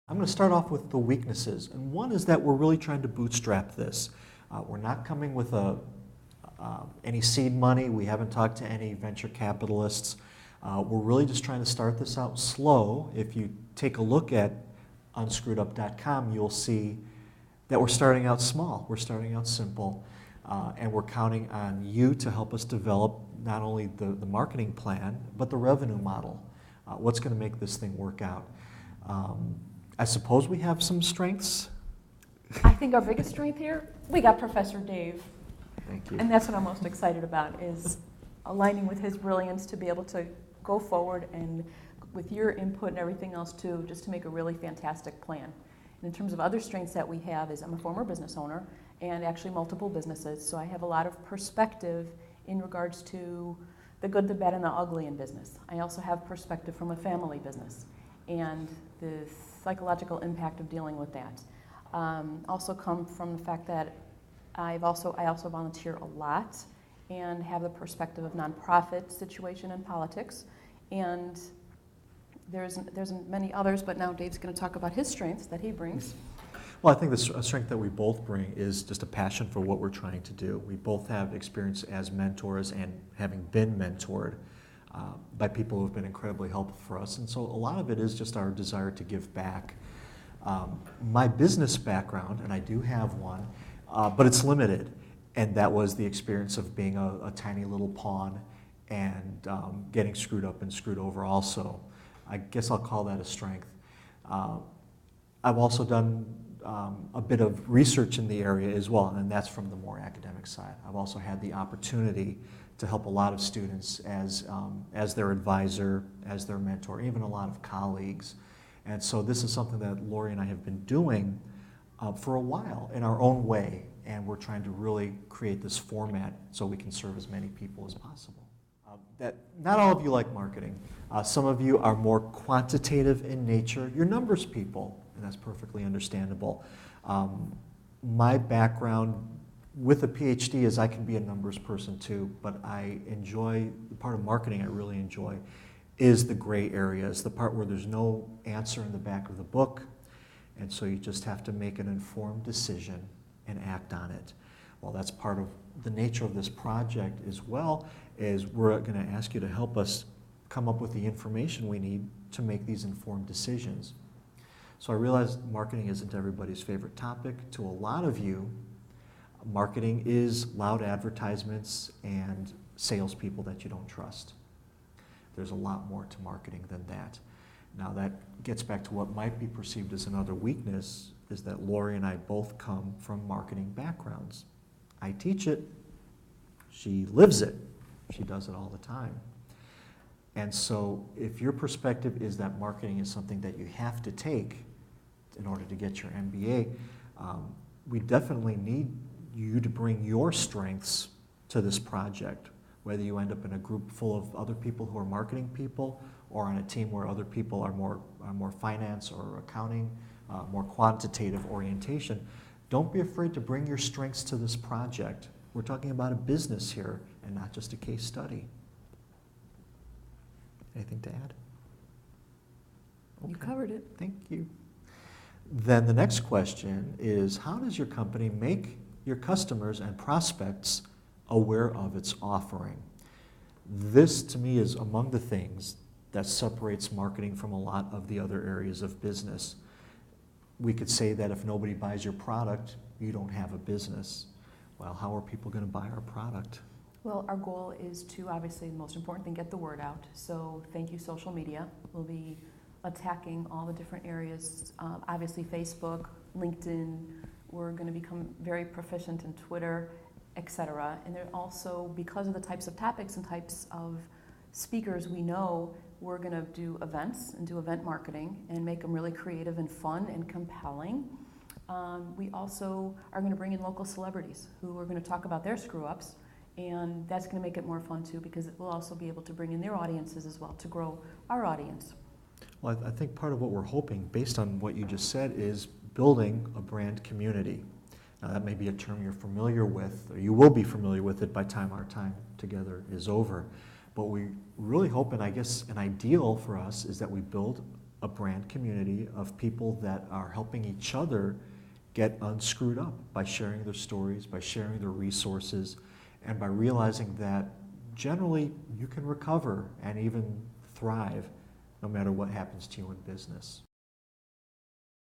I'm going to start off with the weaknesses, and one is that we're really trying to bootstrap this. We're not coming with any seed money. We haven't talked to any venture capitalists. We're really just trying to start this out slow. If you take a look at unscrewedup.com, you'll see that we're starting out small. We're starting out simple, and we're counting on you to help us develop not only the marketing plan, but the revenue model. What's going to make this thing work out? I suppose we have some strengths. I think our biggest strength here, we got Professor Dave. Thank you. And that's what I'm most excited about, is aligning with his brilliance to be able to go forward and with your input and everything else too, just to make a really fantastic plan. And in terms of other strengths that we have is I'm a former business owner and actually multiple businesses, so I have a lot of perspective in regards to the good, the bad, and the ugly in business. I also have perspective from a family business and the psychological impact of dealing with that. Also come from the fact that I also volunteer a lot and have the perspective of nonprofit situation and politics. And there's many others, but now Dave's going to talk about his strengths that he brings. Well, I think the strength that we both bring is just a passion for what we're trying to do. We both have experience as mentors and having been mentored by people who have been incredibly helpful for us. And so a lot of it is just our desire to give back. My business background, and I do have one, but it's limited. And that was the experience of being a tiny little pawn and getting screwed up and screwed over also. I guess I'll call that a strength. I've also done a bit of research in the area as well, and that's from the more academic side. I've also had the opportunity to help a lot of students as their advisor, as their mentor, even a lot of colleagues. And so this is something that Lori and I have been doing for a while in our own way, and we're trying to really create this format so we can serve as many people as possible. That not all of you like marketing. Some of you are more quantitative in nature. You're numbers people, and that's perfectly understandable. My background with a PhD is I can be a numbers person too, but I enjoy, the part of marketing I really enjoy is the gray areas, the part where there's no answer in the back of the book, and so you just have to make an informed decision and act on it. Well, that's part of the nature of this project as well, is we're going to ask you to help us come up with the information we need to make these informed decisions. So I realize marketing isn't everybody's favorite topic. To a lot of you, marketing is loud advertisements and salespeople that you don't trust. There's a lot more to marketing than that. Now that gets back to what might be perceived as another weakness, is that Lori and I both come from marketing backgrounds. I teach it, she lives it, she does it all the time. And so if your perspective is that marketing is something that you have to take in order to get your MBA, we definitely need you to bring your strengths to this project, whether you end up in a group full of other people who are marketing people or on a team where other people are more finance or accounting, more quantitative orientation. Don't be afraid to bring your strengths to this project. We're talking about a business here and not just a case study. Anything to add? Okay. You covered it. Thank you. Then the next question is, how does your company make your customers and prospects aware of its offering? This, to me, is among the things that separates marketing from a lot of the other areas of business. We could say that if nobody buys your product, you don't have a business. Well, how are people going to buy our product? Well, our goal is to, obviously, the most important thing, get the word out. So thank you, social media. We'll be attacking all the different areas. Obviously, Facebook, LinkedIn. We're going to become very proficient in Twitter, etc. And then also, because of the types of topics and types of speakers we know, we're going to do events and do event marketing and make them really creative and fun and compelling. We also are going to bring in local celebrities who are going to talk about their screw-ups, and that's going to make it more fun too, because it will also be able to bring in their audiences as well to grow our audience. Well, I think part of what we're hoping, based on what you just said, is building a brand community. Now, that may be a term you're familiar with, or you will be familiar with it by the time our time together is over. But we really hope, and I guess an ideal for us, is that we build a brand community of people that are helping each other get unscrewed up by sharing their stories, by sharing their resources, and by realizing that generally you can recover and even thrive no matter what happens to you in business.